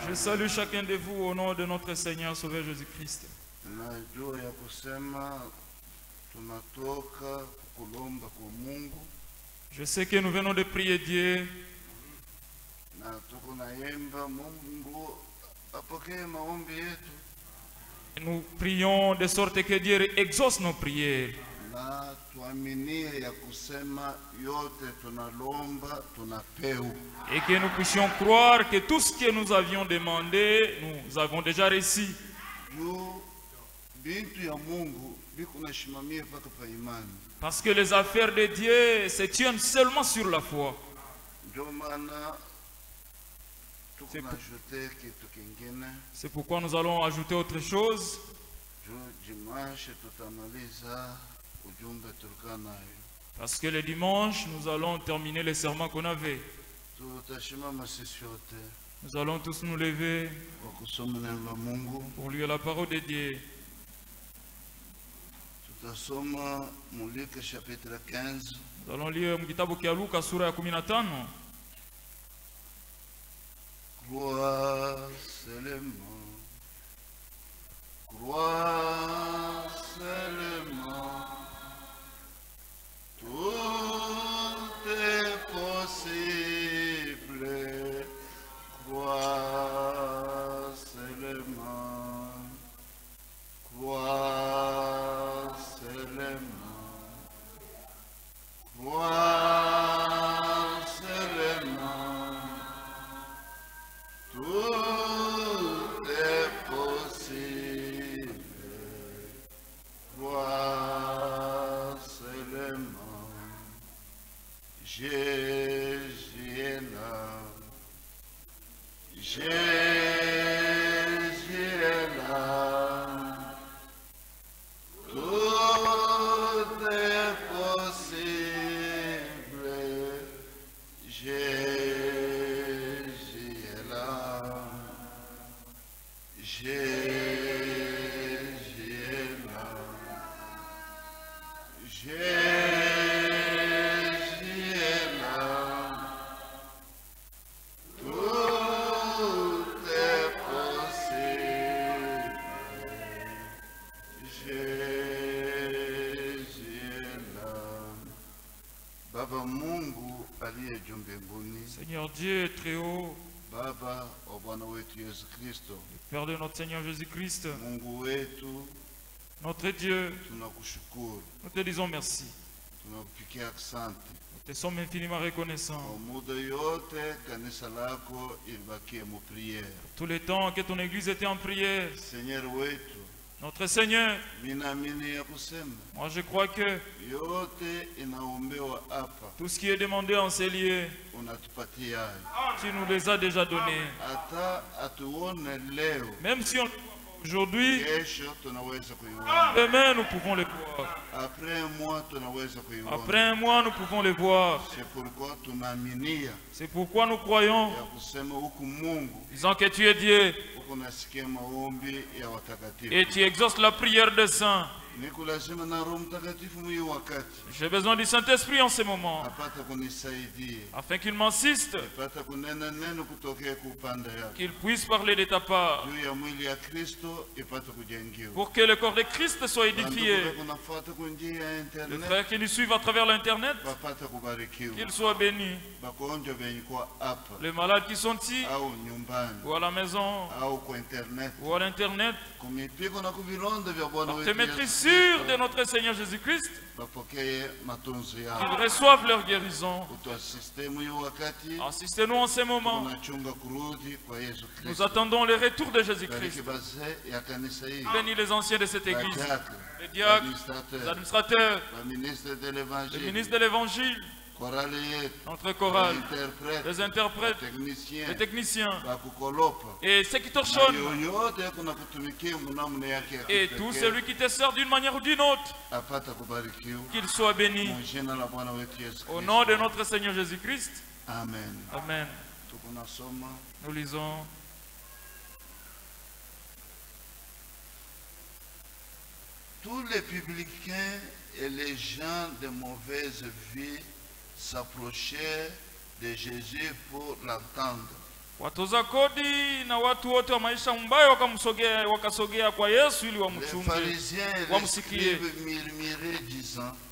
Je salue chacun de vous au nom de notre Seigneur Sauveur Jésus-Christ. Je sais que nous venons de prier Dieu. Nous prions de sorte que Dieu exauce nos prières. Et que nous puissions croire que tout ce que nous avions demandé, nous avons déjà reçu. Parce que les affaires de Dieu se tiennent seulement sur la foi. C'est pourquoi nous allons ajouter autre chose. Parce que le dimanche, nous allons terminer les serments qu'on avait. Nous allons tous nous lever pour lire la parole de Dieu. Nous allons lire kitabu kia Luka sura ya 15. Crois seulement, crois seulement, tout est possible. Crois seulement, crois seulement, crois seulement. Tout est possible, crois seulement. Jésus est là, Jésus est là. Tout est possible, Jésus est là. Jésus est là. Jésus est là. Tout est possible. Jésus est là. Baba Mungu aliye juu mbinguni. Seigneur Dieu très haut, Baba wa Bwana wetu Yesu Kristo, Père de notre Seigneur Jésus-Christ, Mungu wetu, notre Dieu, tunakushukuru, nous te disons merci. tunakupikia asante. Nous te sommes infiniment reconnaissants. Kwa muda yote kanisa lako ilibakie mu priere. Tout le temps que ton église était en prière, Seigneur wetu, notre Seigneur, minaamini ya kusema moi je crois que yote inaombewa hapa tout ce qui est demandé en ces lieux, unatupatia hayo. tu nous les as déjà donnés. Hata atuone leo, Même si on le voit aujourd'hui, kesho tunaweza kuiona. demain nous pouvons les voir. Après un mois tunaweza kuiona. Après un mois, nous pouvons les voir. C'est pourquoi tunaaminia C'est pourquoi nous croyons, ya kusema huku Mungu disant que tu es Dieu huku nasikia maombi ya watakatifu. et tu exauces la prière des saints. Niko lazima na Roho Mtakatifu mwi wakati J'ai besoin du Saint-Esprit en ce moment, apata kunisaidia, afin qu'il m'assiste, apata kunena neno kutokea kwa upande yako qu'il puisse parler de ta part, juu ya mwili ya Kristo ipate kujengiwa. pour que le corps de Christ soit édifié. Banduku kunafuata kwa njia ya Les internet frères qui nous suivent à travers l'Internet, wapate kubarikiwa. qu'ils soient bénis. Bagonjwa benye kwa hapa Les malades qui sont ici, au nyumbani ou à la maison, au kwa internet, ou à l'Internet, kumipiko na kuvilonda vya Bwana te wetu mettre Yesu sûr de Kristo, notre Seigneur Jésus-Christ, bapokee matunzo qu'ils yao. reçoivent leur guérison. Utuasiste mwi wakati Assistez-nous en ce moment. tunachunga kurudi kwa Yesu Nous Kristo. attendons le retour de Bariki Jésus-Christ. bazee ya kanisa hili, Bénis les anciens de cette église, badiakre, les diacres, les administrateurs, administrateurs, baministre de les l'évangile, ministres de l'évangile, korale yetu, notre chorale, interprète, les interprètes, technicien, les techniciens bakukolopa, et ceux qui na torchonnent. yoyote kuna kutumikia mnamna yake ya Et tout kipekee, celui qui te sert d'une manière ou d'une autre, apata kubarikiwa qu'il soit béni. kwa jina la Bwana wetu Yesu Au Kristo. nom de notre Seigneur Jésus-Christ. Amen. Amen. Tukunasoma Nous lisons tous les publicains et les gens de mauvaise vie s'approchaient de Jésus pour l'entendre. Watoza kodi na watu wote wa maisha mbaya wakasogea kwa Yesu ili wamchunge, wamsikie.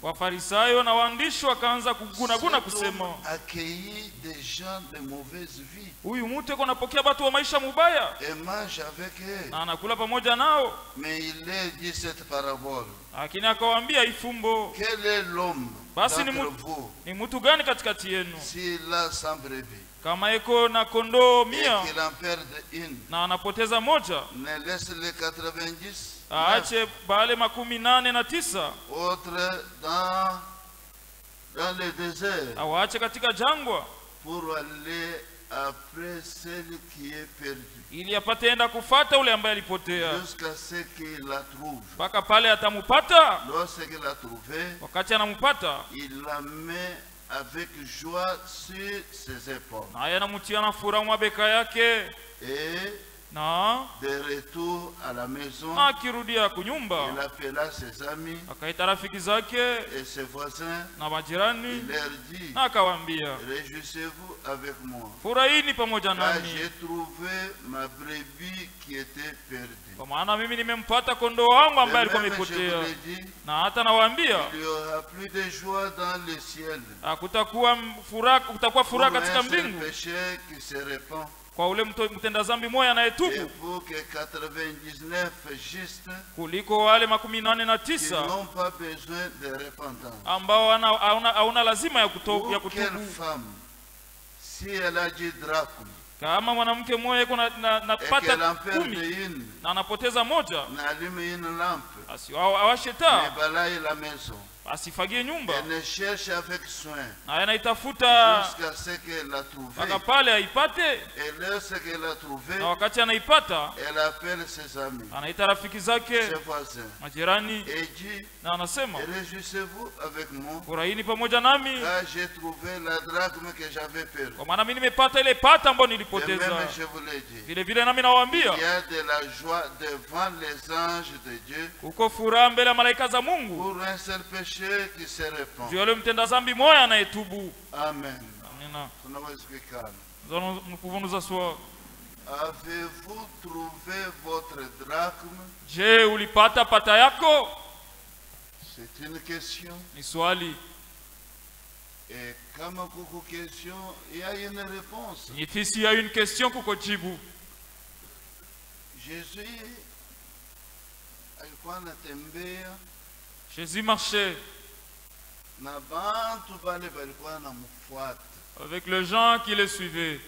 Wafarisayo na waandishi wakaanza kuguna kusema, huyu mtu yuko anapokea watu wa maisha mbaya na anakula pamoja nao. Lakini akawaambia ifumbo, basi ni mtu gani katikati yenu kama eko na kondoo 100 na anapoteza moja, aache bale 89 dans le désert awaache katika jangwa pour aller après celle qui est perdue, ili apate enda kufuata ule ambaye alipotea jusqu'à ce qu'il la trouve. Mpaka pale atamupata. Lorsqu'il l'a trouvé, wakati anamupata, il la met avec joie sur ses épaules. Na anamutia na furaha mabeka yake. Na de retour à la maison, akirudia kunyumba, il appela ses amis, akaita rafiki zake et ses voisins, na majirani, il leur dit, akawaambia, réjouissez-vous avec moi, furahini pamoja nami, j'ai trouvé ma brebis qui était perdue. Kwa maana mimi nimempata kondoo wangu ambaye alikuwa amepotea. Na hata nawaambia, il y aura plus de joie dans le ciel, kutakuwa furaha katika mbingu péché qui se répand, kwa ule mtenda dhambi moja anayetubu, kuliko wale 89 ambao hauna lazima ya kutubu. Kama mwanamke mmoja yuko na pata 10 na anapoteza moja, awashe taa, asifagie nyumba, na anaitafuta mpaka pale aipate. Na wakati anaipata, anaita rafiki zake, majirani, na anasema, furahini pamoja nami, kwa maana mimi nimepata ile pata ambayo nilipoteza. Vile vile nami nawaambia, uko furaha mbele ya malaika za Mungu juu yule mtenda dhambi moja anayetubu. Amen. Amina. Nous pouvons nous asseoir. Avez-vous trouvé votre drachme? Je, ulipata pata yako? C'est une question. Ni swali. Et kama kuko question, il y a une réponse. Ici il y a une question kuko jibu. Jésus alikuwa anatembea. Jésus marchait avec les gens qui le suivaient.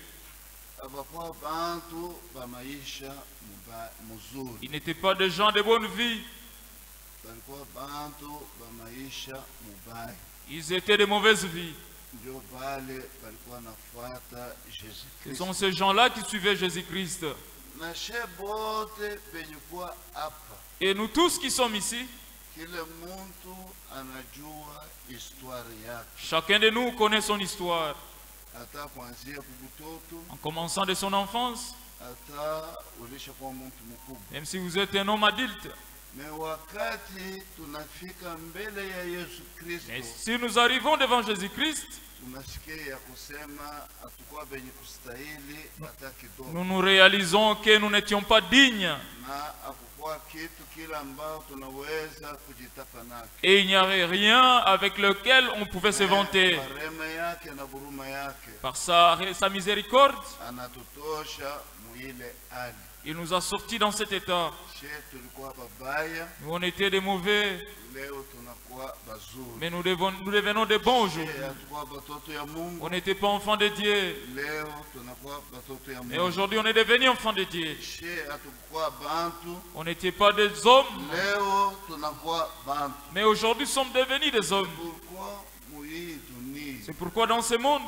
Ils n'étaient pas des gens de bonne vie. Ils étaient de mauvaise vie. Ce sont ces gens-là qui suivaient Jésus-Christ. Et nous tous qui sommes ici, chacun de nous connaît son histoire, en commençant de son enfance, même si vous êtes un homme adulte. Mais si nous arrivons devant Jésus-Christ, nous réalisons que nous n'étions pas dignes. Et il n'y avait rien avec lequel on pouvait se vanter. Par sa miséricorde, il nous a sortis dans cet état. Nous on était des mauvais, mais nous devenons des bons aujourd'hui. On n'était pas enfants de Dieu, et aujourd'hui on est devenu enfants de Dieu. On n'était pas des hommes, mais aujourd'hui nous sommes devenus des hommes. C'est pourquoi dans ce monde,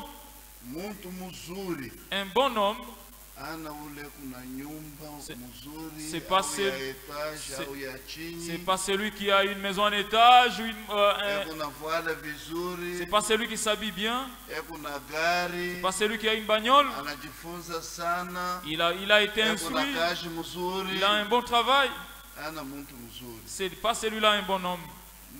un bon homme, c'est pas celui qui a une maison en étage, c'est pas celui qui s'habille bien, c'est pas celui qui a une bagnole, il a été instruit, il a un bon travail. C'est pas celui-là un bon homme.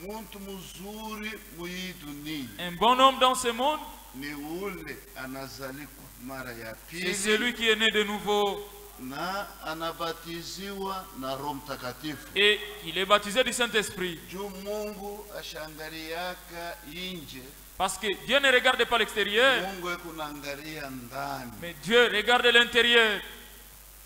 muntu muzuri muhii dunia Un bon homme dans ce monde, ni ule anazalikwa mara ya c'est pili celui qui est né de nouveau na anabatiziwa na Roho Mtakatifu. et il est baptisé du Saint-Esprit. Juu Mungu ashangaliaka inje, Parce que Dieu ne regarde pas l'extérieur, Mungu ekunaangalia ndani. mais Dieu regarde l'intérieur.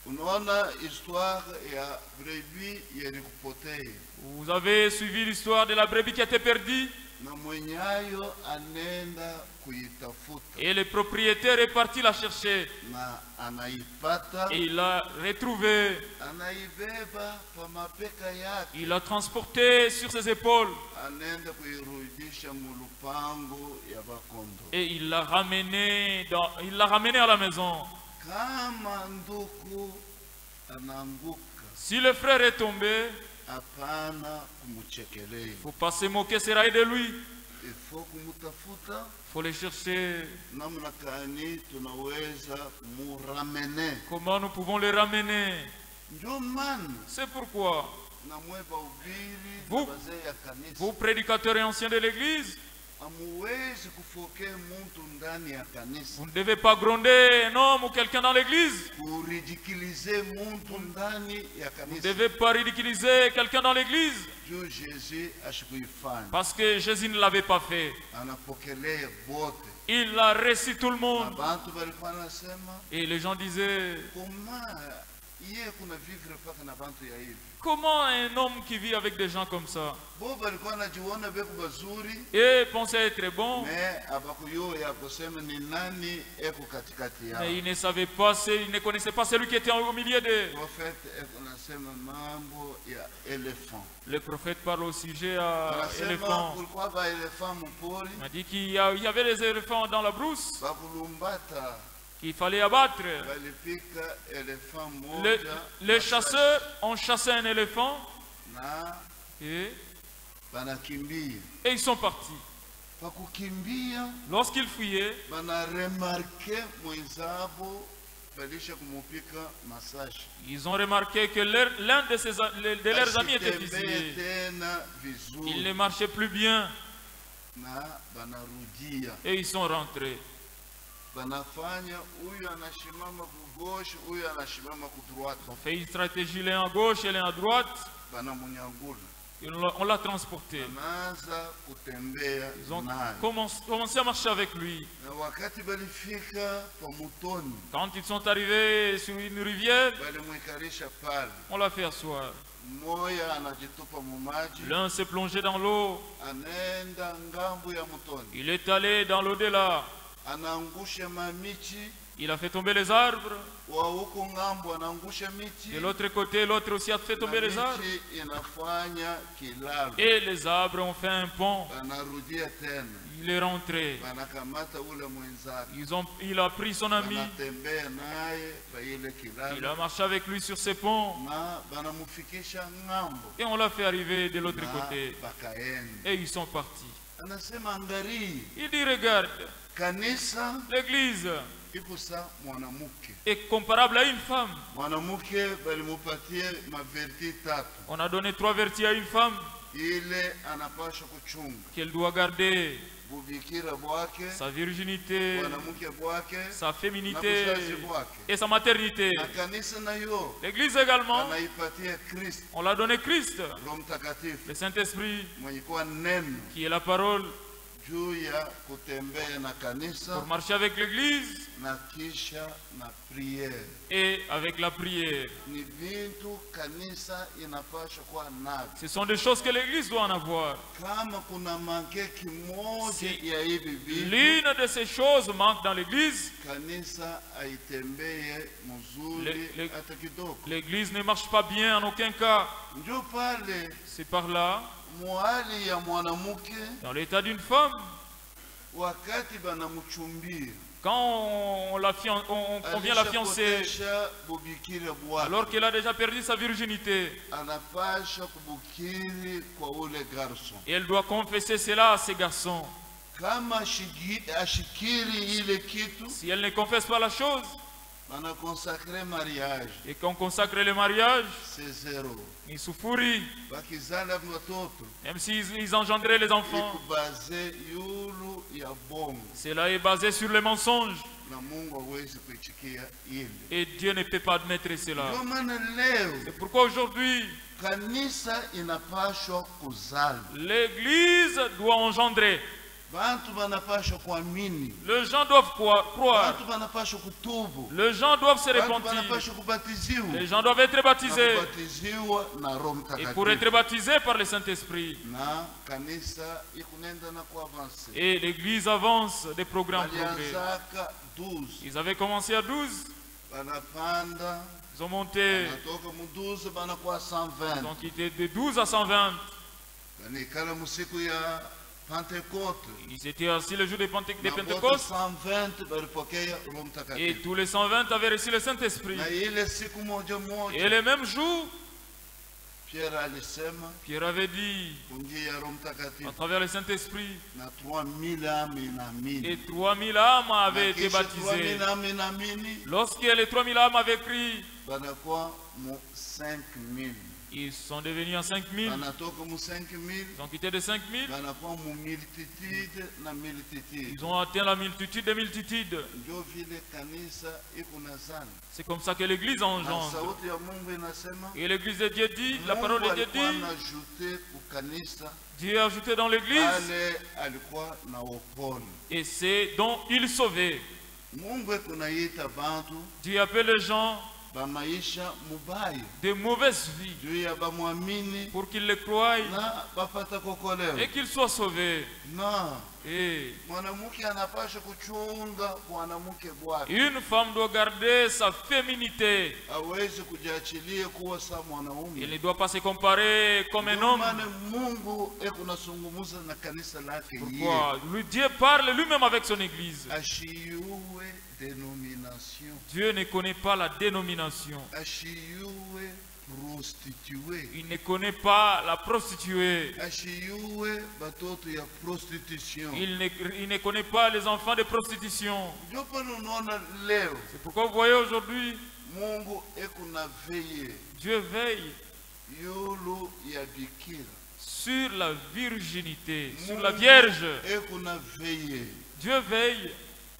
Unaona histoire ya brebis yenye kupotea Vous avez suivi l'histoire de la brebis qui a été perdue na mwenyayo anenda kuitafuta et le propriétaire est parti la chercher na anaipata, et il l'a retrouvée. anaibeba pa mapeka yake, Il l'a transportée sur ses épaules anenda kuirudisha mulupango ya bakondo. et il l'a ramenée à la maison. Kama nduku ananguka, Si le frère est tombé, hapana kumuchekelea, il ne faut pas se moquer, se railler de lui. ifo kumutafuta Il faut le chercher. namna gani tunaweza muramene. Comment nous pouvons le ramener? Ndio maana C'est pourquoi namweba ubiri Vous- na wazee ya kanisa, vous, prédicateurs et anciens de l'Église, amuwezi kufokea muntu ndani ya kanisa, vous ne devez pas gronder un homme ou quelqu'un dans l'Église. kuridikilize muntu ndani ya Vous ne kanisa. devez pas ridiculiser quelqu'un dans l'Église. Juu Jésus ashikuifanya, Parce que Jésus ne l'avait pas fait. anapokelea bote. Il a reçu tout le Na monde. bantu balikuwa nasema Et les gens disaient, koma iye kuna vivre paka na bantu ya hivi. comment un homme qui vit avec des gens comme ça Bo balikuwa najiona beku bazuri, et pensait être bon, me abakuyo ya kusema ni nani eko katikati yao. mais il ne savait pas, il ne connaissait pas celui qui était au milieu d'eux. Prophète eko nasema mambo ya elephant. Le prophète parle au sujet à Anasema éléphants. kulikuwa ba elephant mpori Il a dit qu'il y avait des éléphants dans la brousse bakulumbata, qu'il fallait abattre. balipika elephant Les moja chasseurs ont chassé un éléphant na et banakimbia. ils sont partis. Pakukimbia Lorsqu'ils fuyaient, banaremarke mwenzabo balisha kumupika masashi. ils ont remarqué que l'un de leurs amis était Asitembee fusillé. tena Il vizuri ne marchait plus bien na banarudia, et ils sont rentrés. banafanya huyu anashimama kugoshe, huyu anashimama kudroite, Ils ont fait une stratégie l'un à gauche et l'un à droite. banamunyangula, Et on l'a transporté. anaanza kutembea Ils ont naye. commencé à marcher avec lui. Na wakati balifika pa mutoni, Quand ils sont arrivés sur une rivière, balimwikarisha pale, on l'a fait asseoir. moya anajitupa mumaji, L'un s'est plongé dans l'eau. anaenda ngambo ya mutoni, Il est allé dans l'au-delà. anaangusha mamichi, Il a fait tomber les arbres. wa huko ngambo anaangusha miti, De l'autre côté, l'autre aussi a fait tomber les arbres. miti inafanya kilalo, Et les arbres ont fait un pont. banarudia tena, Il est rentré. banakamata ule mwenzake, Il a pris son ami. banatembea naye pa ile Il kilalo a marché avec lui sur ce pont. na banamufikisha ngambo Et on l'a fait arriver de l'autre na côté. bakaenda. Et ils sont partis. Anasema angarii, Il dit, regarde, kanisa l'église iko sa mwanamke. est comparable à une femme. Mwanamke balimupatie maverti tatu, On a donné 3 vertus à une femme ile anapasha kuchunga qu'elle doit garder bubikira bwake, sa virginité, mwanamke bwake sa na féminité buzazi bwake, et sa maternité. na kanisa nayo L'église également, anaipatia Kristo on l'a donné Christ, Roho Mtakatifu le Saint-Esprit, mwenye kuwa neno qui est la parole, juu ya kutembea na pour kanisa marcher avec l'église na kisha na priere. et avec la prière. Ni vitu kanisa inapasha kuwa navyo. Ce sont des choses que l'église doit en avoir. Kama kuna manke kimoja Si ya hivi vitu, l'une de ces choses manque dans l'église, kanisa aitembee mzuri Le- hata kidogo. l'église ne marche pas bien en aucun cas. Ndio pale C'est par là, mwali ya mwanamke dans l'état d'une femme, wakati banamchumbia quand on vient la fiancer, alishapotesha bubikira bwake, alors qu'elle a déjà perdu sa virginité, anapasha kubukiri kwa ule garson. et elle doit confesser cela à ses garçons. Kama ashikiri ile kitu, Si elle ne confesse pas la chose, On a consacré mariage. Et quand on consacre le mariage, C'est zéro. ils souffrent. Bakizala watoto. Même s'ils engendraient les enfants, Iko baze yulu ya bongo. cela est basé sur les mensonges. Na Mungu hawezi kuichikia ile. Et Dieu ne peut pas admettre cela. Ndio maana leo C'est pourquoi aujourd'hui, kanisa inapashwa kuzala. l'Église doit engendrer. Bantu banapashwa kuamini. Les gens doivent croire. Bantu banapashwa kutubu. Les gens doivent se Bantu repentir. banapashwa kubatiziwa. Les gens doivent être baptisés. Na kubatiziwa na Roho Et pour être Mtakatifu. baptisés par le Saint-Esprit. Na kanisa ikunenda na kuavanse. Et l'Église avance des programmes progrès. Walianzaka 12. Ils avaient commencé à 12. Banapanda. Ils ont monté. Banatoka mu 12 banakuwa 120. Ils ont quitté de 12 à 120. Banikala musiku ya Pentecôte. Ils étaient assis le jour de Na wote Pentecôte. 120 balipokea Roho Et Mtakatifu. tous les 120 avaient reçu le Saint-Esprit. Na ile siku moja Et moja le même jour, Pierre alisema Pierre avait dit, kunjia ya Roho à Mtakatifu travers le Saint-Esprit, na 3000 âmes inaamini. et 3000 âmes avaient Na été kisha baptisées. 3000 âmes inaamini Lorsque les 3000 âmes avaient crié, banakuwa mu 5000. ils sont devenus en 5000. Banatoka mu 5000 Ils ont quitté de 5000. banakuwa mu multitude na multitude. Ils ont atteint la multitude des multitudes. Ndio vile kanisa iko nazani. C'est comme ça que l'Église Na engendre. sauti ya Mungu inasema Et l'Église de Dieu dit, la parole de Mungu Dieu alikuwa dit, anajute kukanisa Dieu a ajouté dans l'Église, ale alikuwa na wokovu. et c'est dont il sauvait. Mungu ekunaita bantu Dieu appelle les gens bamaisha mubaya de mauvaise vie juu ya bamwamini pour qu'ils le croient na bapata kokolewa. et qu'ils soient sauvés. Na Et mwanamke anapasha kuchunga mwanamke bwake, une femme doit garder sa féminité. awezi kujiachilia kuwa sa Il mwanaume. ne doit pas se comparer comme un Ndio homme. maana Mungu ekunasungumuza na kanisa lake yeye Pourquoi? Dieu parle lui-même avec son Église. ashiuwe denomination, Dieu ne connaît pas la dénomination. ashiuwe prostitue, Il ne connaît pas la prostituée. ashiuwe batoto ya prostitution. Il ne connaît pas les enfants de prostitution. Ndio pale unaona leo C'est pourquoi vous voyez aujourd'hui, Mungu ekuna veye Dieu veille yulu ya bikira, sur la virginité, sur la Vierge. ekuna veye Dieu veille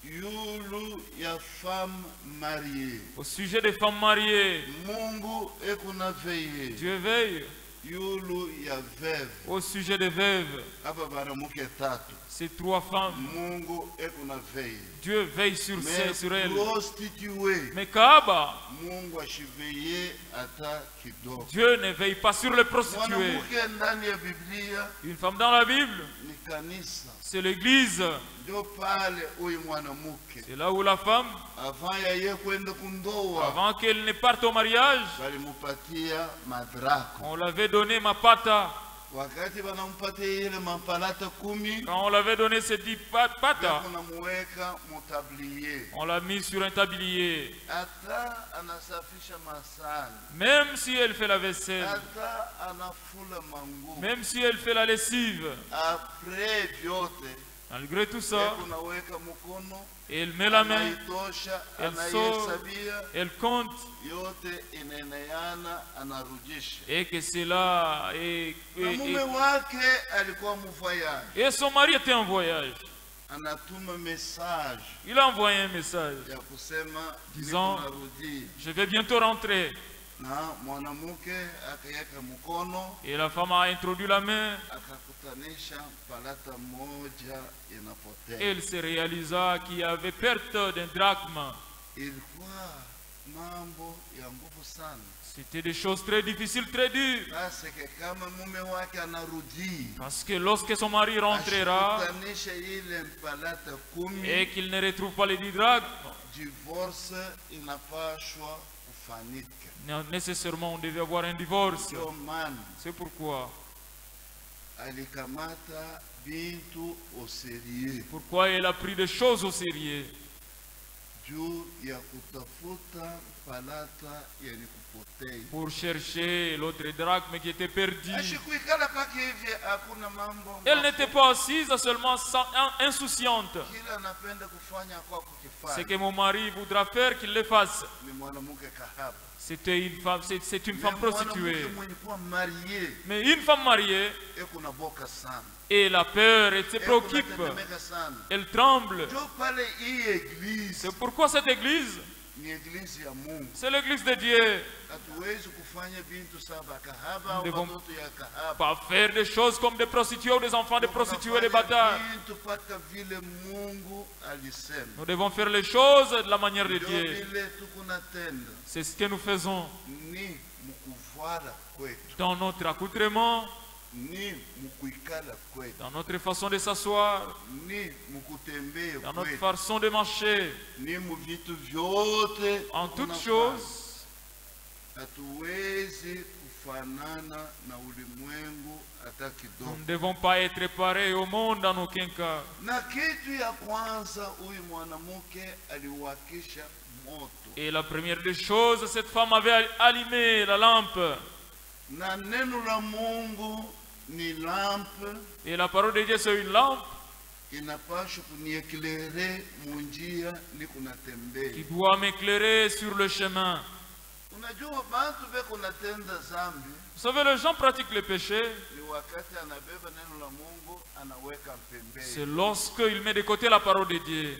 yulu ya femme mariée. au sujet des femmes mariées. Mungu ekuna veye Dieu veille yulu ya veuve. au sujet des veuves. Hapa banamuke tatu. Ces trois femmes, Mungu ekuna veye. Dieu veille sur elles. Prostituée, Mais Kaaba, Mungu ashiveye ata kidogo. Dieu ne veille pas sur les prostituées. Mwanamke ndani ya Biblia Une femme dans la Bible, ni kanisa. c'est l'église. Ndio pale huyu mwanamke C'est là où la femme, avant ya ye kwenda kundoa avant qu'elle ne parte au mariage, balimupatia madrako. on l'avait donné mapata. Wakati banampatia ile mapalata 10 Quand on l'avait donné ces 10 patas, kunamuweka mutablier. on l'a mis sur un tablier. Hata anasafisha masani, Même si elle fait la vaisselle, hata anafula manguo. même si elle fait la lessive, Après vyote malgré tout ça, kunaweka mkono, elle met la main, anaitosha, elle sort, anayehesabia elle compte, yote, inaeneyana, anarudisha. et que cela Na mume wake alikuwa mvoyage, et son mari était en voyage. anatuma message Il a envoyé un message ya kusema Disant, niko narudi, je vais bientôt rentrer. na mwanamke akaweka mkono, Et la femme a introduit la main. akakutanisha palata moja inapotea. Elle se réalisa qu'il y avait perte d'un drachme. Ilikuwa mambo ya nguvu sana. C'était des choses très difficiles, très dures. Basi kama mume wake anarudi, Parce que lorsque son mari rentrera ashikutanisha ile mpalata 10, et qu'il ne retrouve pas les 10 drachmes, divorce inapashwa kufanyika. nécessairement on devait avoir un divorce. Ndio maana C'est pourquoi. alikamata bintu au sérieux. Pourquoi elle a pris des choses au sérieux. juu ya kutafuta palata yenye kupotea. Pour chercher l'autre drachme qui était perdu. Ashikuikala pake hivi hakuna mambo. Elle n'était pas assise seulement insouciante. Kila anapenda kufanya kwa kukifanya. Ce que mon mari voudra faire, qu'il le fasse. Ni mwanamke kahaba. C'était une femme, c'est une femme prostituée. Marié. Mais une femme mariée, Ekuna boka sana. et la peur, elle se préoccupe, elle tremble. C'est pourquoi cette église, c'est l'église de Dieu. Nous ne devons pas faire des choses comme des prostituées ou des enfants de prostituées, des bâtards. Nous devons faire les choses de la manière de Dieu. C'est ce que nous faisons dans notre accoutrement, dans notre façon de s'asseoir, dans notre façon de marcher, en toutes choses. Nous ne devons pas être pareils au monde dans aucun cas. Et la première des choses, cette femme avait allumé la lampe. Et la parole de Dieu, c'est une lampe qui doit m'éclairer sur le chemin. Vous savez, les gens pratiquent le péché. C'est lorsqu'il met de côté la parole de Dieu.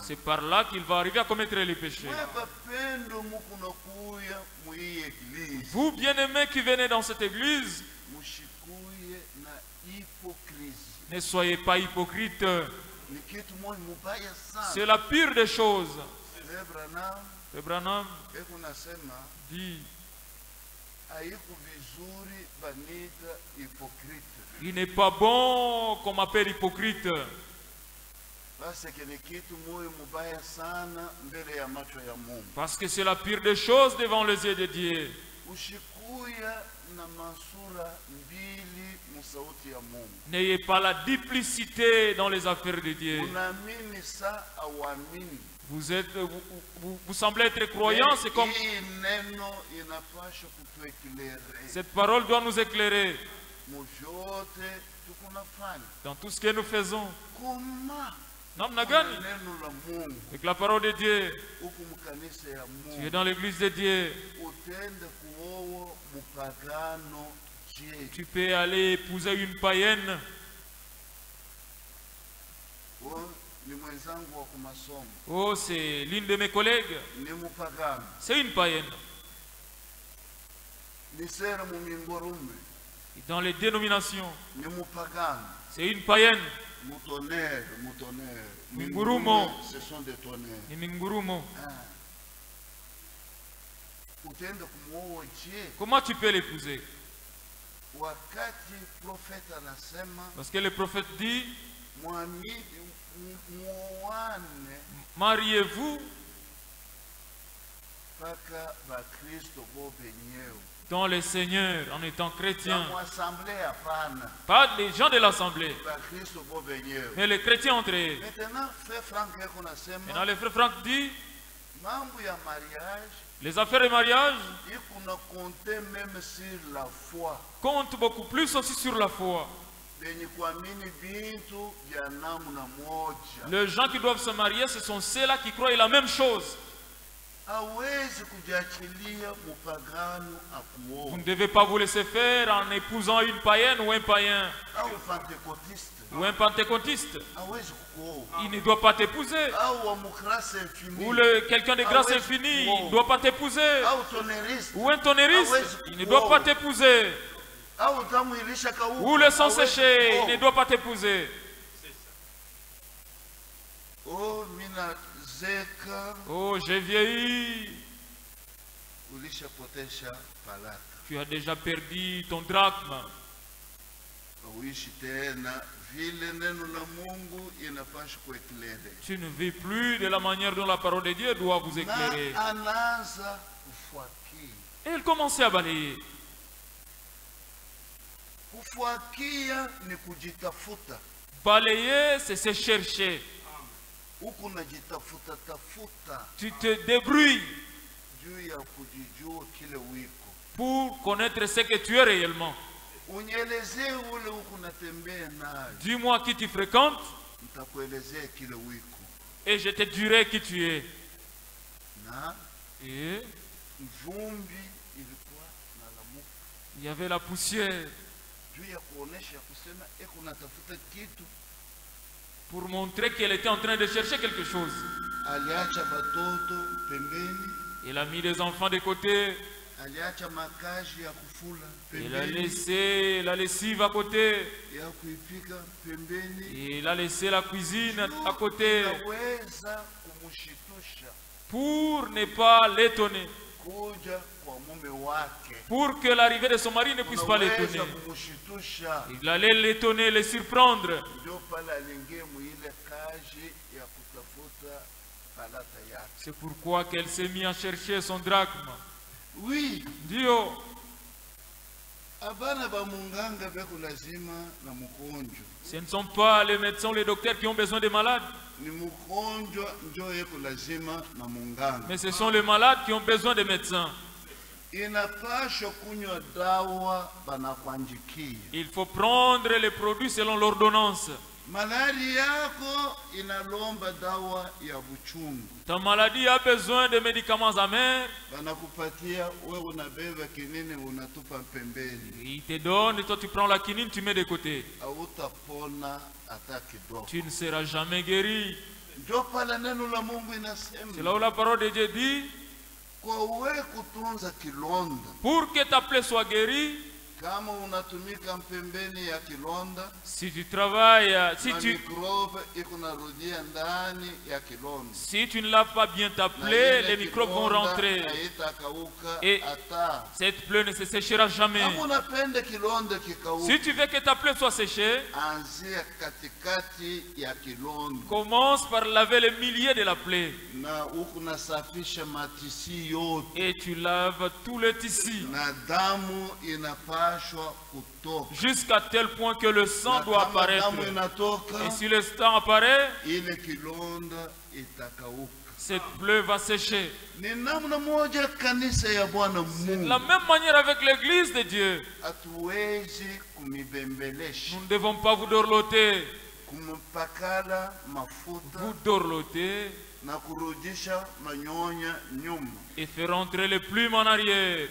C'est par là qu'il va arriver à commettre les péchés. Vous, bien-aimés qui venez dans cette église, ne soyez pas hypocrites. C'est la pire des choses. Le Branham dit, il n'est pas bon qu'on m'appelle hypocrite. Parce que c'est la pire des choses devant les yeux de Dieu. N'ayez pas la duplicité dans les affaires de Dieu. Vous semblez être croyants, c'est comme... Cette parole doit nous éclairer dans tout ce que nous faisons. Avec la parole de Dieu, tu es dans l'église de Dieu. Tu peux aller épouser une païenne. Oh, c'est l'une de mes collègues. C'est une païenne. Dans les dénominations, c'est une païenne. Mingurumo. Ce sont des tonnerres. Mingurumo. Comment tu peux l'épouser? Parce que le prophète dit, mariez-vous dans le Seigneur en étant chrétien. Pas les gens de l'assemblée, mais les chrétiens entre eux. Maintenant, le frère Franck dit, les affaires de mariage comptent beaucoup plus aussi sur la foi. Les gens qui doivent se marier, ce sont ceux-là qui croient la même chose. Vous ne devez pas vous laisser faire en épousant une païenne ou un païen. Ou un pentecôtiste. Il ne doit pas t'épouser. Ou quelqu'un de grâce infinie, il ne doit pas t'épouser. Ou un tonneriste, il ne doit pas t'épouser. Ou le sang séché, il ne doit pas t'épouser. Oh, j'ai vieilli. Tu as déjà perdu ton drachme. Tu ne vis plus de la manière dont la parole de Dieu doit vous éclairer. Et il commençait à balayer. Balayer, c'est se chercher. Tu te débrouilles pour connaître ce que tu es réellement. Dis-moi qui tu fréquentes et je te dirai qui tu es. Et il y avait la poussière pour montrer qu'elle était en train de chercher quelque chose. Il a mis les enfants de côté. Il a laissé la lessive à côté. Il a laissé la cuisine à côté pour ne pas l'étonner. Pour que l'arrivée de son mari ne puisse pas l'étonner. Il allait l'étonner, le surprendre. C'est pourquoi qu'elle s'est mise à chercher son drachme. Oui. Dio. Ce ne sont pas les médecins ou les docteurs qui ont besoin des malades. Mais ce sont les malades qui ont besoin des médecins. Il faut prendre les produits selon l'ordonnance. Ta maladie a besoin de médicaments amers. Il te donne et toi tu prends la quinine, tu mets de côté. Tu ne seras jamais guéri. C'est là où la parole de Dieu dit: pour que ta plaie soit guérie, si tu travailles, si tu ne laves pas bien ta plaie, les microbes vont rentrer et cette plaie ne se séchera jamais. Si tu veux que ta plaie soit séchée, commence par laver les milliers de la plaie et tu laves tout le tissu jusqu'à tel point que le sang doit apparaître. Et si le sang apparaît, cette plaie va sécher. C'est de la même manière avec l'église de Dieu. Nous ne devons pas vous dorloter. Vous dorloter et faire rentrer les plumes en arrière.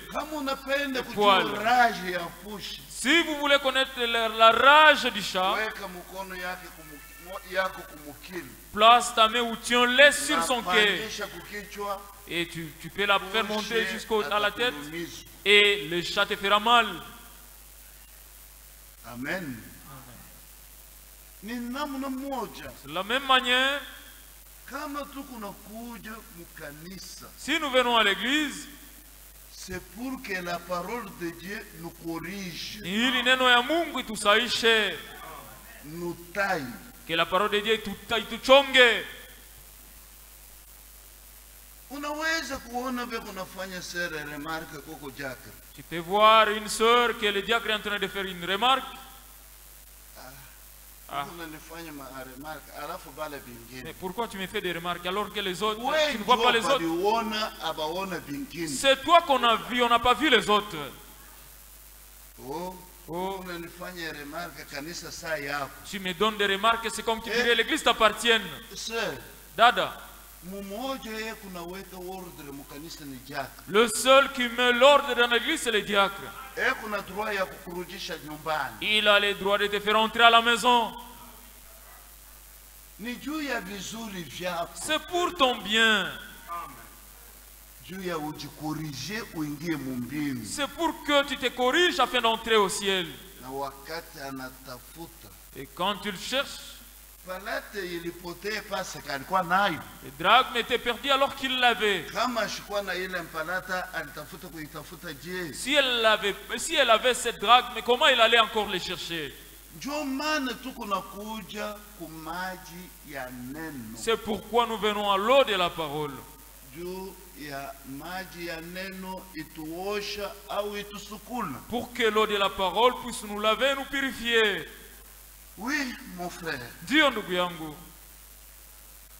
Si vous voulez connaître la rage du chat, place ta main ou tiens-le sur son quai. Et tu peux la faire monter jusqu'à la tête et le chat te fera mal. Amen. De la même manière, si nous venons à l'église, c'est pour que la parole de Dieu nous corrige, nous taille, que la parole de Dieu ituchonge. Tu peux voir une sœur que le diacre est en train de faire une remarque. Mais pourquoi tu me fais des remarques alors que les autres, tu ne vois pas les autres? C'est toi qu'on a vu, on n'a pas vu les autres. Tu me donnes des remarques, c'est comme tu dirais l'église t'appartient. Dada, le seul qui met l'ordre dans l'église, c'est le diacre. Il a le droit de te faire entrer à la maison. C'est pour ton bien. C'est pour que tu te corriges afin d'entrer au ciel. Et quand tu le cherches, le drachme était perdu alors qu'il l'avait. Si elle avait cette drachme, comment il allait encore le chercher? C'est pourquoi nous venons à l'eau de la parole. Pour que l'eau de la parole puisse nous laver et nous purifier. Oui, mon frère. Dieu ndugu yangu.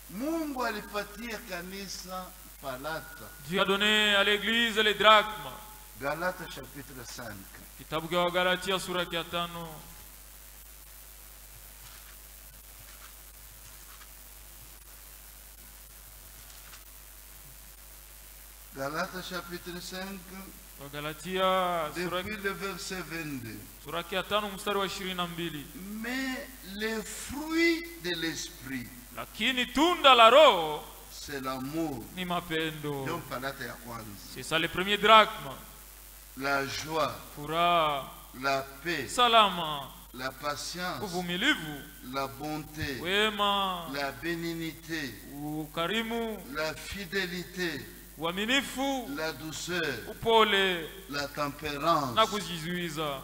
Mungu alipatia kanisa palata. Dieu a donné à l'église les drachmes. Galata chapitre 5. Kitabu cha Galatia sura ya 5. Galata chapitre 5. Galatia sura depuis le verset 22. Sura ya 5 mstari wa 22. Mais les fruits de l'esprit, Lakini tunda la roho c'est l'amour. ni mapendo. Donc palata ya kwanza. C'est ça le premier drachme. La joie, Furaha, la paix, salama, la patience, uvumilivu, la bonté, wema, la bénignité, ukarimu, la fidélité, uaminifu, la douceur, upole la tempérance. na kujizuiza.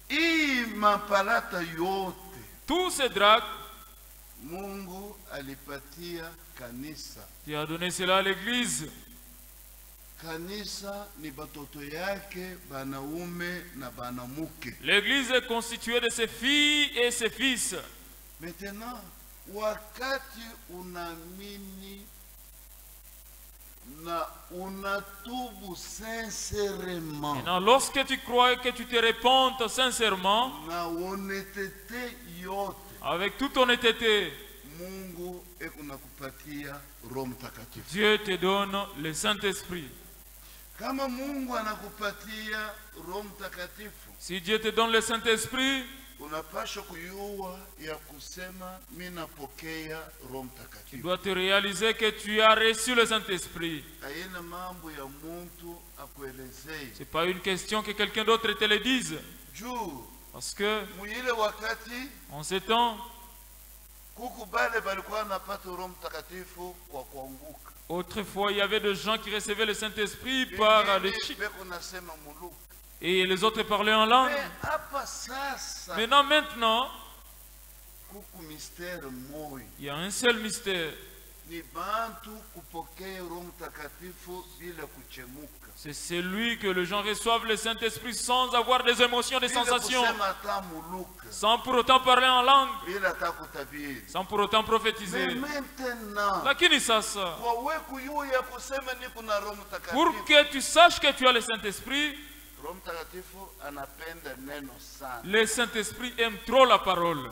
Hii mapalata yote Tous ces drachmes, Mungu alipatia kanisa. Dieu a donné cela à l'église. Kanisa ni batoto yake banaume na banamuke. L'église est constituée de ses filles et ses fils. Maintenant, wakati unaamini na unatubu sincèrement, Maintenant, lorsque tu crois que tu te repentes sincèrement, na honnêteté yote, avec toute honnêteté, Mungu ekunakupatia Roho Mtakatifu. Dieu te donne le Saint-Esprit. Kama Mungu anakupatia Roho Mtakatifu, Si Dieu te donne le Saint-Esprit, unapaswa kuyua ya kusema mimi napokea Roho tu Mtakatifu. dois te réaliser que tu as reçu le Saint-Esprit. Haina mambo ya mtu akuelezei. Ce n'est pas une question que quelqu'un d'autre te le dise. Juu Parce que, mwile wakati en ce temps, kuku bale balikuwa napata Roho Mtakatifu kwa kuanguka. autrefois, il y avait des gens qui recevaient le Saint-Esprit par le chic. Unasema muluka. Et les autres parlaient en langue. Hapa sasa Maintenant, kuku mystère moyo. il y a un seul mystère. Ni bantu kupokea Roho Mtakatifu bila kuchemuka. C'est celui que les gens reçoivent le Saint-Esprit sans avoir des émotions, des sensations, sans pour autant parler en langue, sans pour autant prophétiser. Lakini sasa, pour que tu saches que tu as le Saint-Esprit, le Saint-Esprit aime trop la parole.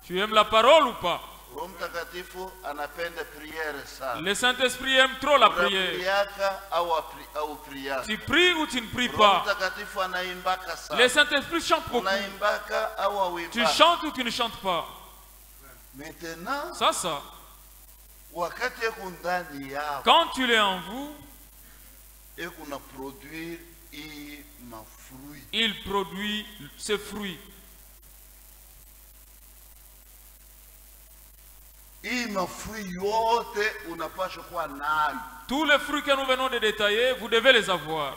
Tu aimes la parole ou pas? Le Saint-Esprit aime trop la prière. Tu pries ou tu ne pries pas? Le Saint-Esprit chante beaucoup. Tu chantes ou tu ne chantes pas? Ça. Quand tu l'es en vous, il produit ses fruits. Tous les fruits que nous venons de détailler, vous devez les avoir.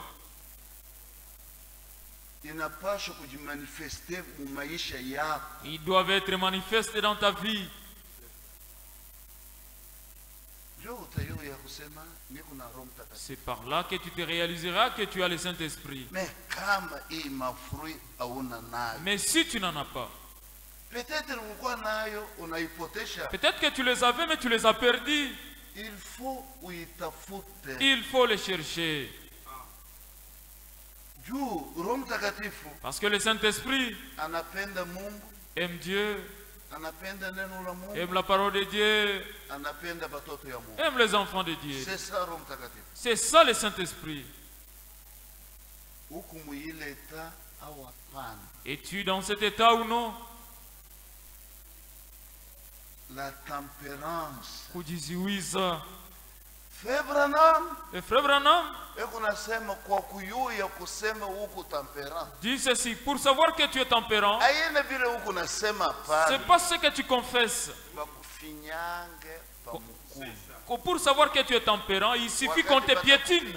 Ils doivent être manifestés dans ta vie. C'est par là que tu te réaliseras que tu as le Saint-Esprit. Mais si tu n'en as pas, peut-être que tu les avais, mais tu les as perdus. Il faut les chercher. Parce que le Saint-Esprit aime Dieu, aime la parole de Dieu, aime les enfants de Dieu. C'est ça le Saint-Esprit. Es-tu dans cet état ou non? La tempérance. Kujizuiza. Frère Branham. Et Frère Branham dit ceci: pour savoir que tu es tempérant, c'est pas ce que tu confesses. Pour savoir que tu es tempérant, il suffit qu'on te piétine.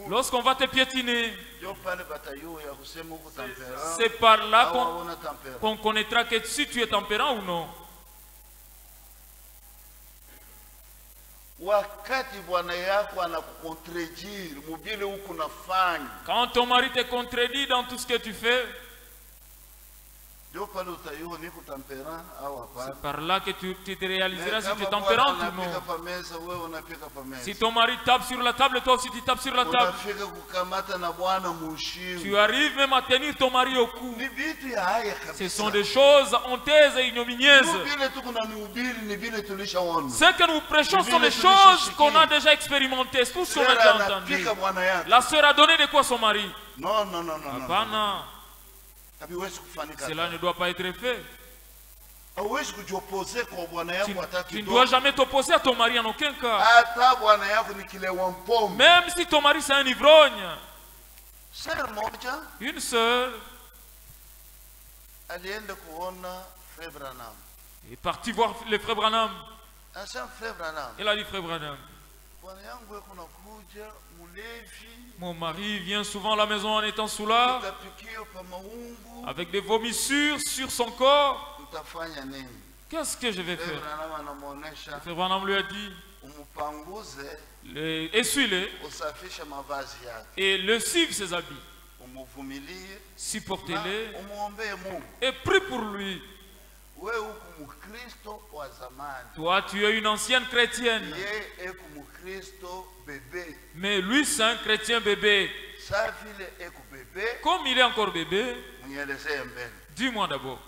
Lorsqu'on va te piétiner, c'est par là qu'on connaîtra que si tu es tempérant ou non. Quand ton mari te contredit dans tout ce que tu fais, C'est par là que tu te réaliseras si tu es tempérant ou non. Si ton mari tape sur la table, toi aussi tu tapes sur la table. Tu arrives même à tenir ton mari au cou. Ce sont des choses honteuses et ignominieuses. Ce que nous prêchons sont des choses qu'on a déjà expérimentées. Tout ce qu'on a déjà entendu. La sœur a donné de quoi son mari? Non. Cela ne doit pas être fait. Tu ne dois jamais t'opposer à ton mari en aucun cas. Même si ton mari c'est un ivrogne. Une sœur est partie voir le frère Branham. Elle a dit, frère Branham, mon mari vient souvent à la maison en étant soulard, avec des vomissures sur son corps. Qu'est-ce que je vais faire? Le frère Branham lui a dit, essuie-les et lessive ses habits. Supportez-les et prie pour lui. Toi, tu es une ancienne chrétienne. Mais lui, c'est un chrétien bébé. Comme il est encore bébé, dis-moi d'abord.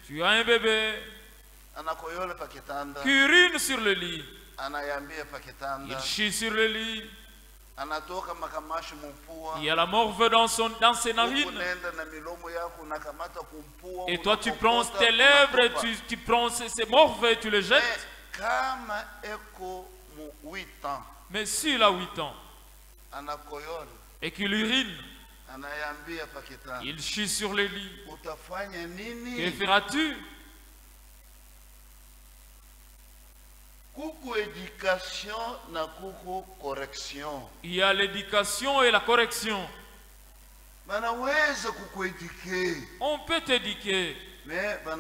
Tu as un bébé qui urine sur le lit. Il chie sur le lit. Il y a la morve dans ses narines. Et toi tu prends tes lèvres, tu prends ces morves et tu les jettes. Mais s'il a 8 ans et qu'il urine, il chie sur le lit, que feras-tu? Il y a l'éducation et la correction. On peut t'éduquer, mais on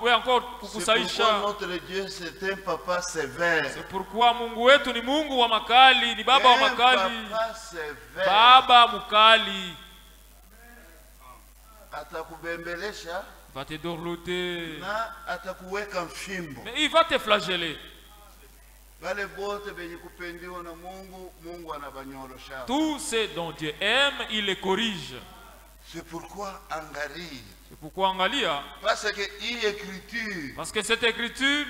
peut encore kukusaisha. Notre Dieu c'est un papa sévère. C'est pourquoi Mungu wetu ni Mungu wa makali, ni baba wa makali. Baba mukali. Atakubembelesha, va te dorloter, mais il va te flageller. Tout ce dont Dieu aime, il les corrige. C'est pourquoi Angalia, parce que cette écriture,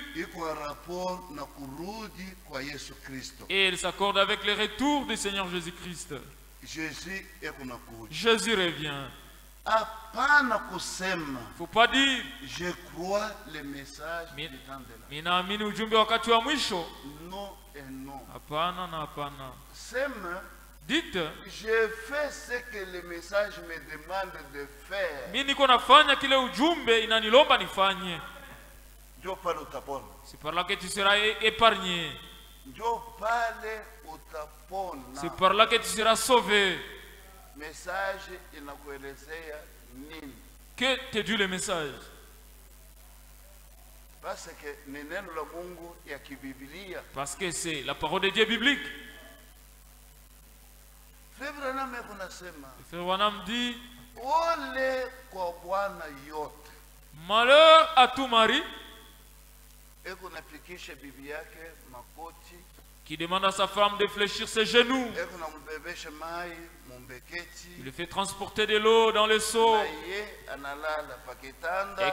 et il s'accorde avec le retour du Seigneur Jésus-Christ. Jésus revient. Il ne faut pas dire je crois le message du temps de la mwisho. Non et non. Hapana na hapana. Dites, je fais ce que le message me demande de faire. Mimi niko nafanya kile ujumbe inanilomba nifanye. C'est par là que tu seras épargné. C'est par là que tu seras sauvé. Message que te dit le message? Parce que c'est la parole de Dieu biblique. Le frère Branham dit, malheur à tout mari qui demande à sa femme de fléchir ses genoux. Il le fait transporter de l'eau dans le seau et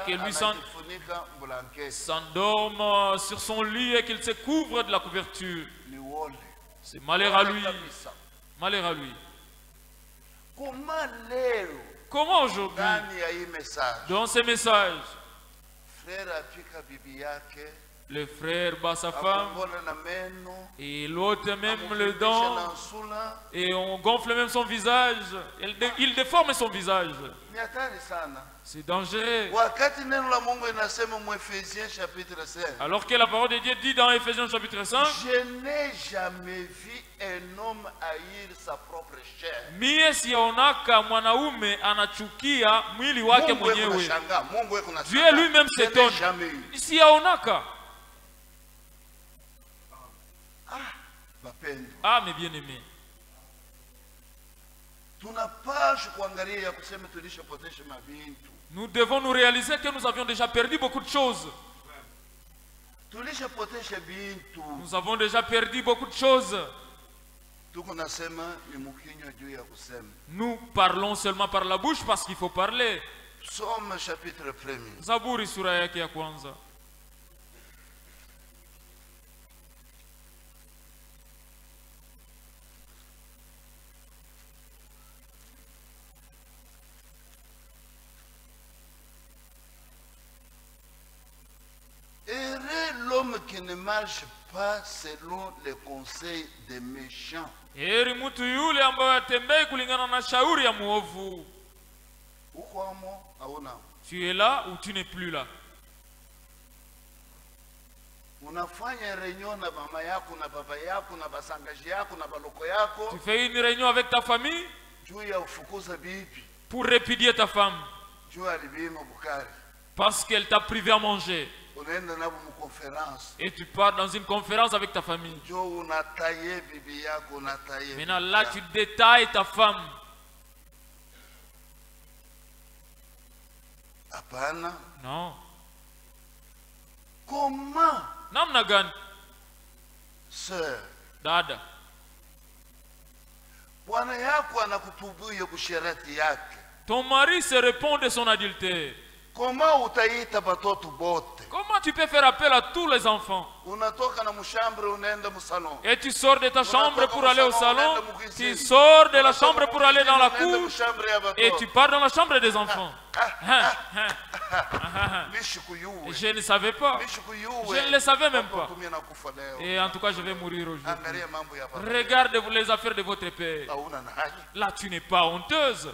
que lui s'endorme sur son lit et qu'il se couvre de la couverture. C'est malheur à lui. Malheur à lui. Comment aujourd'hui, dans ces messages, le frère bat sa femme et l'autre même le dent et on gonfle même son visage, il déforme son visage. C'est dangereux. Alors que la parole de Dieu dit dans Ephésiens chapitre 5, je n'ai jamais vu un homme haïr sa propre chair. Mie sionaka mwanaume anachukia mwili wake mwenyewe. Dieu lui-même s'étonne. Sionaka. Ah, mes bien-aimés. Nous devons nous réaliser que nous avions déjà perdu beaucoup de choses. Nous avons déjà perdu beaucoup de choses. Nous parlons seulement par la bouche parce qu'il faut parler. Psaume chapitre 1. Zaburi sura yake ya kwanza. Heureux l'homme qui ne marche pas selon les conseils des méchants. Heri mtu yule ambaye atembei kulingana na shauri ya muovu. Tu es là ou tu n'es plus là. Tu fais une réunion avec ta famille pour répudier ta femme parce qu'elle t'a privé à manger. Et tu pars dans une conférence avec ta famille. Maintenant là tu détailles ta femme. Non. Comment, namna gani, sœur, dada, bwana yako anakutubuye kusherati yake? Ton mari se répond de son adultère. Comment utaita batoto bote? Comment tu peux faire appel à tous les enfants? Unatoka na mushambre unaenda musalon. Et tu sors de ta chambre pour aller au salon. Tu sors de la chambre pour aller dans la cour. Et tu pars dans la chambre des enfants. Je ne savais pas. Je ne le savais même pas. Et en tout cas, je vais mourir aujourd'hui. Regardez-vous les affaires de votre père. Là, tu n'es pas honteuse.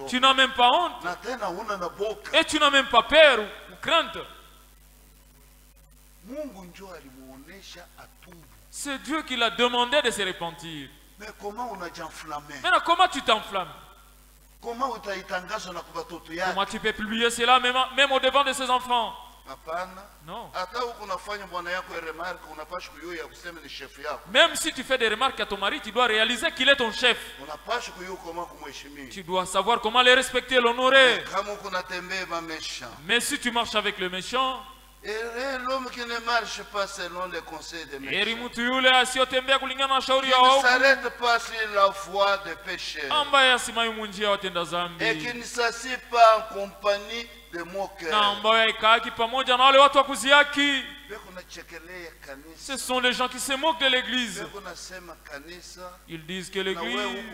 Tu n'as même pas honte. Et tu n'as même pas peur ou crainte. C'est Dieu qui l'a demandé de se repentir. Maintenant, comment tu t'enflammes? Comment tu peux publier cela même au devant de ses enfants? Non. Même si tu fais des remarques à ton mari, tu dois réaliser qu'il est ton chef. Tu dois savoir comment les respecter, l'honorer. Mais si tu marches avec le méchant, l'homme qui ne marche pas selon les conseils des méchants, il ne s'arrête pas sur la voie des pécheurs et qui ne s'assied pas en compagnie de moqueurs. Ce sont les gens qui se moquent de l'église. Ils disent que l'église,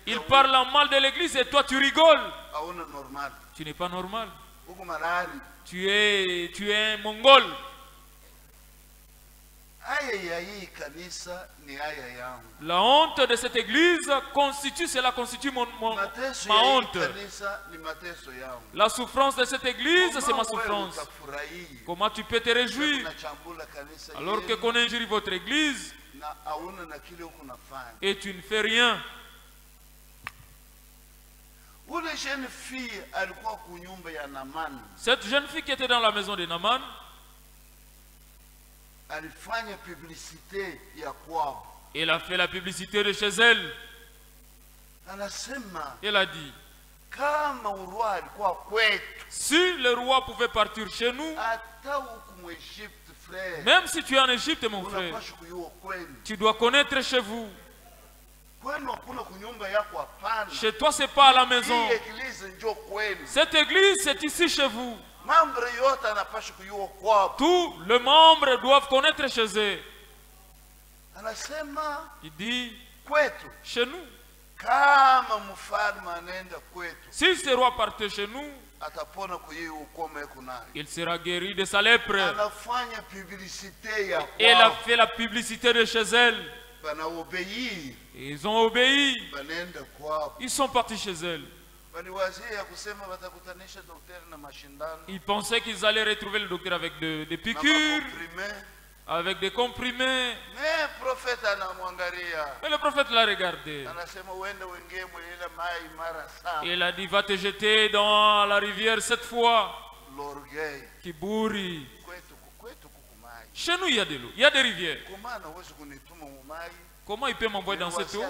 ils parlent mal de l'église et toi tu rigoles. Tu n'es pas normal. Tu es un mongol. La honte de cette église constitue ma honte. La souffrance de cette église, c'est ma souffrance. Comment tu peux te réjouir alors que qu'on injurie votre église et tu ne fais rien? Cette jeune fille qui était dans la maison de Naaman, elle a fait la publicité de chez elle. Elle a dit, si le roi pouvait partir chez nous, même si tu es en Égypte, mon frère, tu dois connaître chez vous. Chez toi, ce n'est pas à la maison. Cette église, c'est ici chez vous. Tous les membres doivent connaître chez eux. Il dit, chez nous. Si ce roi partait chez nous, il sera guéri de sa lèpre. Elle a fait la publicité de chez elle. Ils ont obéi. Ils sont partis chez elle. Ils pensaient qu'ils allaient retrouver le docteur avec des piqûres, avec des comprimés. Mais le prophète l'a regardé. Il a dit, va te jeter dans la rivière 7 fois. Kiburi. Chez nous, il y a de l'eau, il y a des rivières. Comment il peut m'envoyer dans cette eau?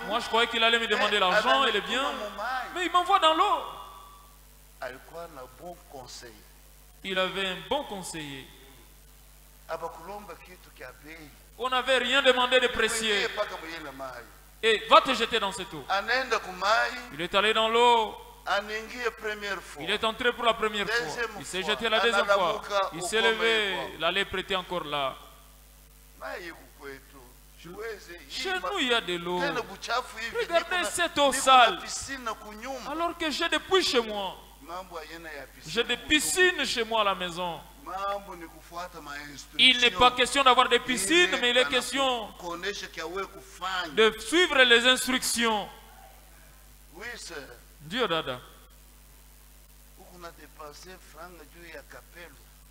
Moi, je croyais qu'il allait me demander l'argent et les biens. Mais il m'envoie dans l'eau. Il avait un bon conseiller. On n'avait rien demandé de précieux. Et va te jeter dans cette eau. Il est allé dans l'eau. Il est entré pour la première fois. Il s'est jeté la deuxième fois. Il s'est levé. Il allait prêter encore là. Chez nous, il y a de l'eau. Regardez cette eau sale. Alors que j'ai des puits chez moi. J'ai des piscines chez moi à la maison. Il n'est pas question d'avoir des piscines, mais il est question de suivre les instructions. Dieu dada.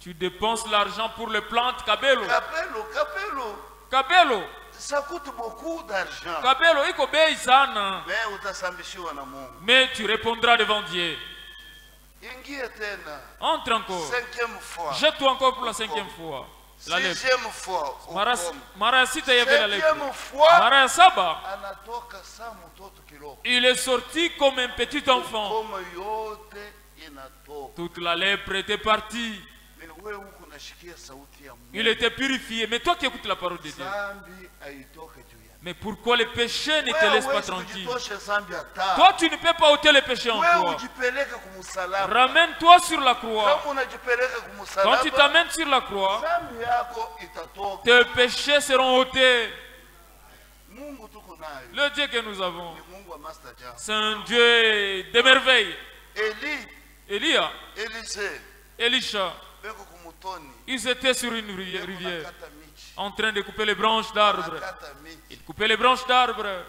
Tu dépenses l'argent pour les plantes Kabelo. Kabelo. Ça coûte beaucoup d'argent. Kabelo iko bei sana. Mais tu répondras devant Dieu. Entre encore. Jette-toi encore pour la 5e fois. La lèpre. Mara sita yave la lèpre. Mara saba. Il est sorti comme un petit enfant. Toute la lèpre était partie. Il était purifié. Mais toi qui écoutes la parole de Dieu, mais pourquoi les péchés ne te laissent pas tranquille? Toi, tu ne peux pas ôter les péchés en toi. Ramène-toi sur la croix. Quand tu t'amènes sur la croix, tes péchés seront ôtés. Le Dieu que nous avons, c'est un Dieu de merveille. Elia, Elisha, ils étaient sur une rivière en train de couper les branches d'arbres. Ils coupaient les branches d'arbres.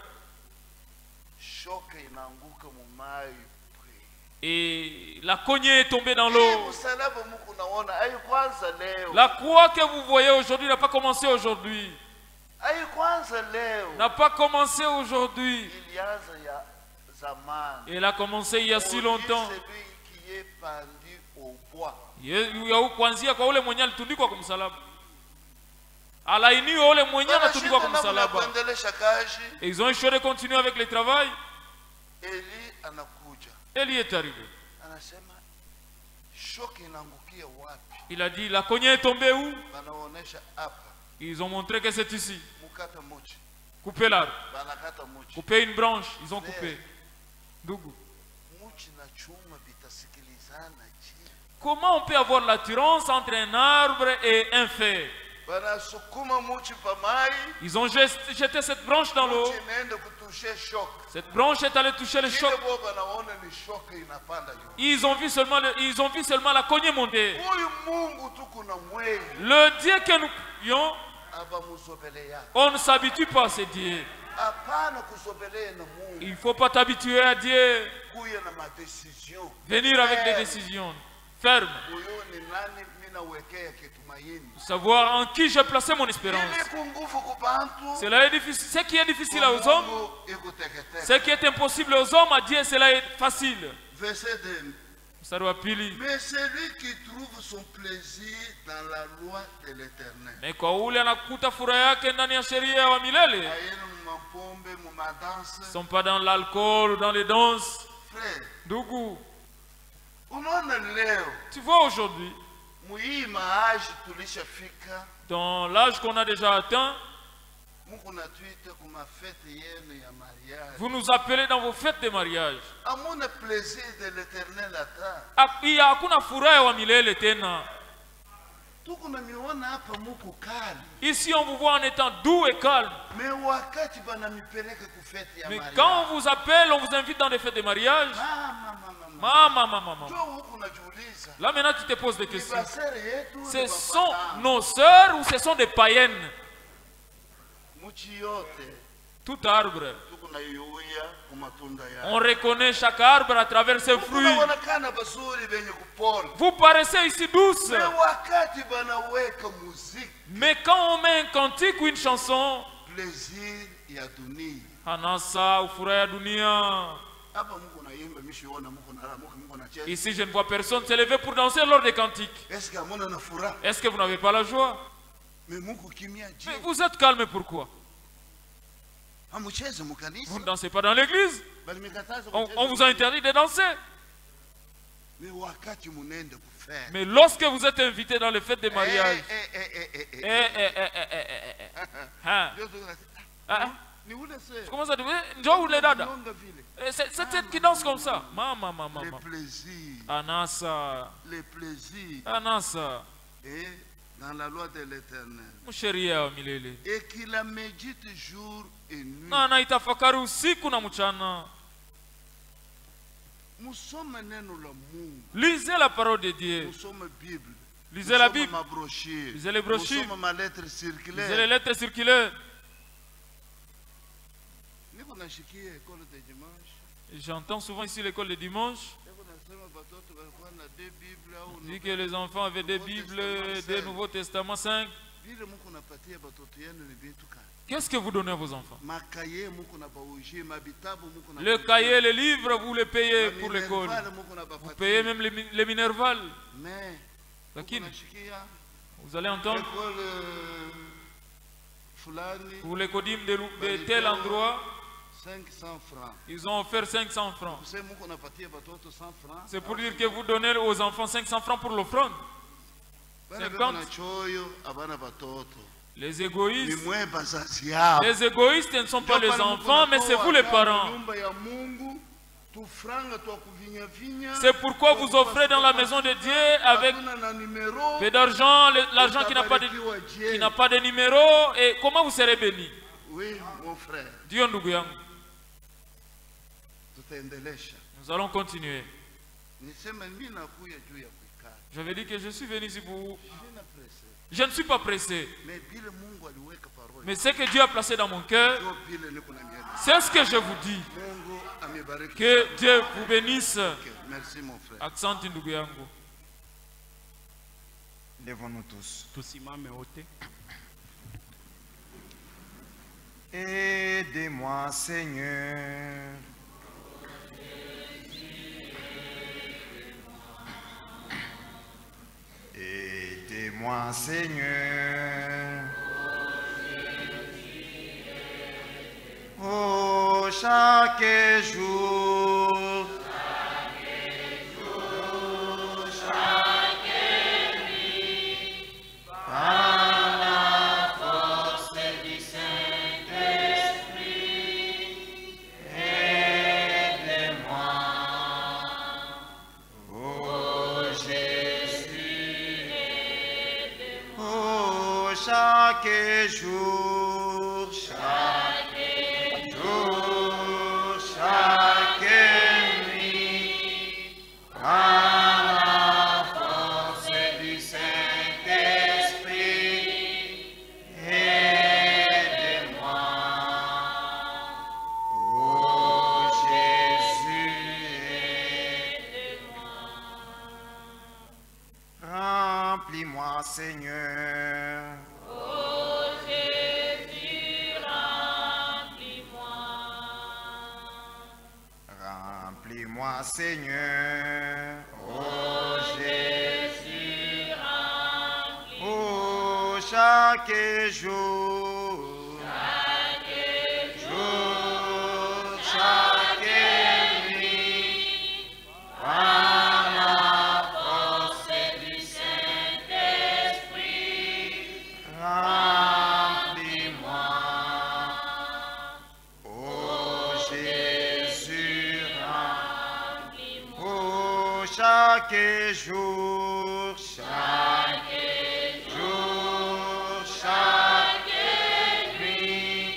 Et la cognée est tombée dans l'eau. La croix que vous voyez aujourd'hui n'a pas commencé aujourd'hui. N'a pas commencé aujourd'hui. Elle a commencé il y a si longtemps. Et ils ont échoué de continuer avec le travail. Eli est arrivé. Il a dit, la cognée est tombée où? Ils ont montré que c'est ici. Couper l'arbre. Couper une branche. Ils ont coupé. Comment on peut avoir l'attirance entre un arbre et un fer? Ils ont jeté cette branche dans l'eau. Cette branche est allée toucher le choc. Ils ont vu seulement la cognée monter. Le Dieu que nous prions, on ne s'habitue pas à ce Dieu. Il ne faut pas t'habituer à Dieu. Venir avec des décisions fermes. Savoir en qui j'ai placé mon espérance. Cela est difficile. Ce qui est difficile aux hommes, ce qui est impossible aux hommes, à Dieu, cela est facile. Verset 2. Mais celui qui trouve son plaisir dans la loi de l'Éternel. Ils ne sont pas dans l'alcool ou dans les danses. Frère, tu vois aujourd'hui, dans l'âge qu'on a déjà atteint, vous nous appelez dans vos fêtes de mariage. Il y a hakuna furaha wa milele tena. Ici on vous voit en étant doux et calme. Mais quand on vous appelle, on vous invite dans des fêtes de mariage. Maman. Là maintenant tu te poses des questions. Ce sont nos sœurs ou ce sont des païennes? Tout arbre, on reconnaît chaque arbre à travers ses fruits. Vous paraissez ici douce, mais quand on met un cantique ou une chanson, Anasa ou Furaya Dunia, ici je ne vois personne se lever pour danser lors des cantiques. Est-ce que vous n'avez pas la joie? Mais vous êtes calme pourquoi? Vous ne dansez pas dans l'église. On vous a interdit de danser. Mais lorsque vous êtes invité dans les fêtes de mariage, comment ça dit? C'est elle qui danse comme ça. Maman. Les plaisirs. Anasa. Les plaisirs. Anasa. Et dans la loi de l'Éternel. Et qu'il la médite jour et nuit. Lisez la parole de Dieu. Lisez la Bible. Lisez les brochures. Lisez les lettres circulaires. J'entends souvent ici l'école de dimanche. On dit que les enfants avaient des Bibles, des Nouveaux Testaments 5. Qu'est-ce que vous donnez à vos enfants? Le cahier, les livres, vous les payez pour l'école. Vous payez même les minervales. Vous allez entendre pour les codimes de tel endroit. 500 francs. Ils ont offert 500 francs. C'est pour dire que vous donnez aux enfants 500 francs pour l'offrande. 50. Les égoïstes ne sont pas les enfants, mais c'est vous les parents. C'est pourquoi vous offrez dans la maison de Dieu avec peu d'argent, l'argent qui n'a pas de numéro. Et comment vous serez bénis? Oui, mon frère. Dieu nous guide. Nous allons continuer. J'avais dit que je suis venu ici pour vous. Je ne suis pas pressé. Mais ce que Dieu a placé dans mon cœur, c'est ce que je vous dis. Que Dieu vous bénisse. Merci mon frère. Accent Nduguyangu. Lèvons-nous tous. Aidez-moi, Seigneur. Aidez-moi, Seigneur. Oh, chaque jour. Chaque jour, chaque nuit, par la force du Saint-Esprit, aidez-moi, oh Jésus, aidez-moi. Remplis-moi, Seigneur. Remplis-moi, Seigneur, oh Jésus, remplis-moi. Oh, chaque jour, chaque nuit, par la force du Saint-Esprit, remplis-moi, oh Jésus. Oh, chaque jour, chaque nuit,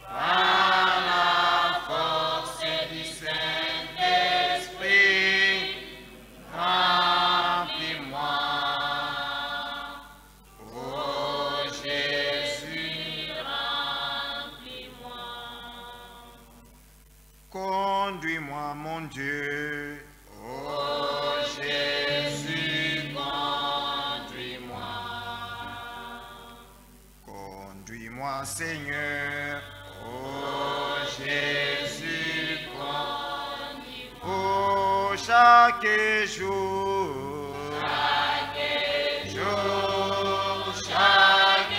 par la force du Saint-Esprit, remplis-moi, oh Jésus, remplis-moi. Conduis-moi, mon Dieu. Oh Jésus, conduis-moi. Conduis-moi, Seigneur. Oh Jésus, conduis-moi. Oh, chaque jour, chaque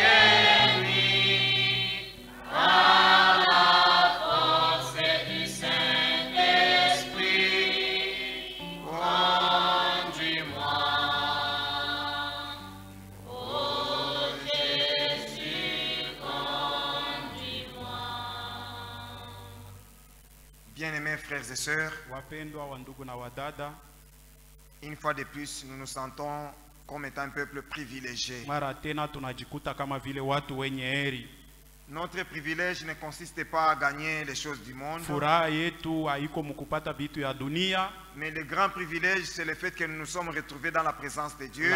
Bien-aimés frères et sœurs, une fois de plus, nous nous sentons comme étant un peuple privilégié. Notre privilège ne consiste pas à gagner les choses du monde. Mais le grand privilège, c'est le fait que nous nous sommes retrouvés dans la présence de Dieu.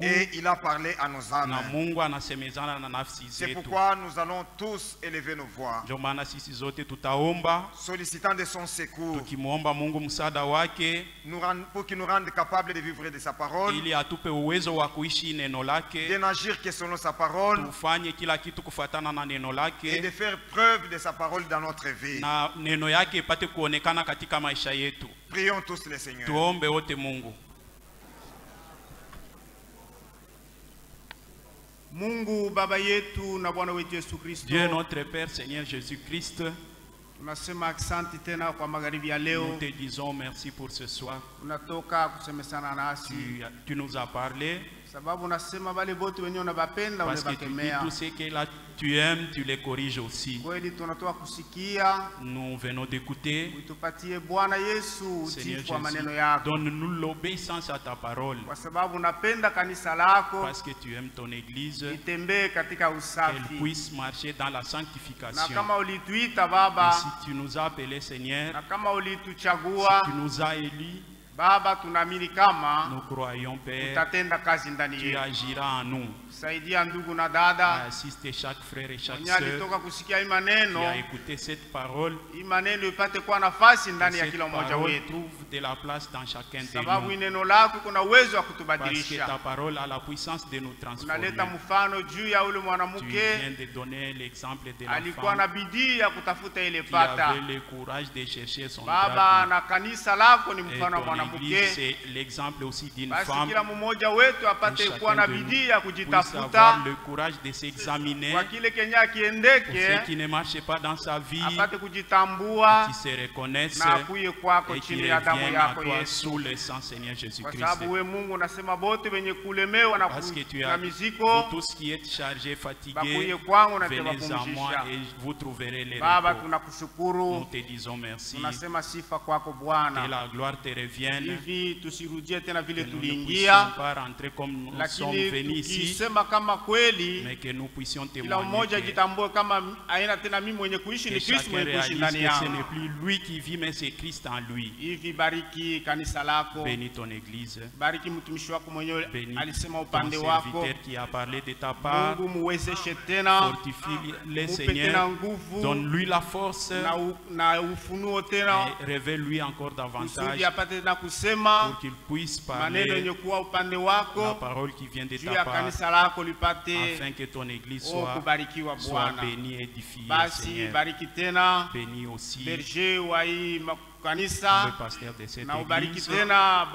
Et il a parlé à nos âmes. C'est pourquoi nous allons tous élever nos voix, sollicitant de son secours, pour qu'il nous rende capables de vivre de sa parole, de n'agir que selon sa parole, et de faire preuve de sa parole dans notre vie. Prions tous le Seigneur. Mungu Baba yetu na Bwana wetu Yesu Kristo. Dieu notre Père Seigneur Jésus-Christ. Tunasema asante tena kwa magharibi ya leo. Nous te disons merci pour ce soir. Unatoka kusemesana nasi. Tu nous as parlé. Sababu unasema wale wote wenye unabapenda unabakemea. Parce que tu dis tout ce que là tu aimes, tu les corriges aussi. Kweli tunatoka kusikia. Nous venons d'écouter. Utupatie Bwana Yesu Seigneur kwa maneno yako. Donne-nous l'obéissance à ta parole. Kwa sababu unapenda kanisa lako. Parce que tu aimes ton église. Itembee katika usafi. Qu'elle puisse marcher dans la sanctification. Na kama ulituita Baba. Et si tu nous as appelés Seigneur. Na kama ulituchagua. Si tu nous as élus. Baba tunaamini kama nous croyons Père, utatenda kazi ndani yetu. Tu agiras en nous. Saidia ndugu na dada. Assiste chaque frère et chaque sœur. Alitoka kusikia hii maneno. Qui a écouté cette parole. Hii maneno ipate kuwa nafasi ndani ya kila mmoja wetu. Trouve de la place dans chacun de nous. Sababu neno lako kuna uwezo wa kutubadilisha. Parce que ta parole a la puissance de nous transformer. Unaleta mfano juu ya ule mwanamke. Tu viens de donner l'exemple de la femme. Alikuwa na bidii ya kutafuta ile pata. Qui avait le courage de chercher son Baba na kanisa lako ni mfano wa mwanamke. C'est l'exemple aussi d'une femme. Kila mmoja wetu apate kuwa na bidii ya kujitafuta. Le courage de s'examiner. Kwa kile Kenya kiendeke. Ce qui ne marche pas dans sa vie. Apate kujitambua. Qui se reconnaisse. Na akuye kwako chini ya damu yako Yesu. Sous le sang Seigneur Jésus-Christ. Kwa sababu wewe Mungu unasema bote wenye kulemewa na miziko. Tous qui êtes chargés, fatigués. Bakuye kwangu na venez à moi et vous trouverez les Baba tunakushukuru. Nous te disons merci. Tunasema sifa kwako Bwana. Que la gloire te revienne. Hivi tusirudie tena vile tuliingia. Pas rentrer comme nous sommes venus ici. Sema kama kweli. Mais que nous puissions témoigner. Kila mmoja jitambue kama aina tena mimi mwenye kuishi ni Kristo mwenye kuishi ndani yangu. Ce n'est plus lui qui vit mais c'est Christ en lui. Hivi bariki kanisa lako. Bénis ton église. Bariki mtumishi wako mwenyewe alisema upande ton wako. Serviteur qui a parlé de ta part. Mungu muwezeshe tena. Fortifie le Seigneur. Donne-lui la force. Na ufunuo tena. Et révèle-lui encore davantage. Kusudi apate na kusema. Pour qu'il puisse parler. Maneno yenye kuwa upande wako. La parole qui vient de ta part. Kanisa lako lipate. Afin que ton église soit bénie et édifiée. Basi bariki tena. Bénis aussi. Berger wa hii kanisa. Le pasteur de cette na ubariki église. Tena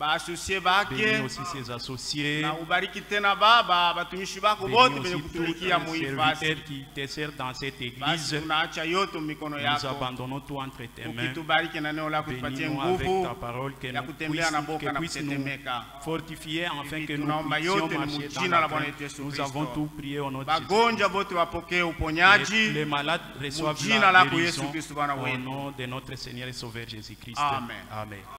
associés bake. Bénis aussi ses associés. Na ubariki tena Baba batumishi bako wote wenye kutumikia muhifadhi. Qui te servent dans cette église. Basi tunaacha yote mikono yako. Nous abandonnons tout entre tes mains. Ukitubariki na neno lako tupatie nguvu ya kutembea na boka na kutetemeka. Fortifier afin que nous puissions marcher dans la paix. Nous avons tout prié au nom de Jésus. Bagonja wote wapokee uponyaji. Les malades reçoivent la guérison au nom de notre Seigneur et Sauveur Jésus-Christ. Amen. Amen.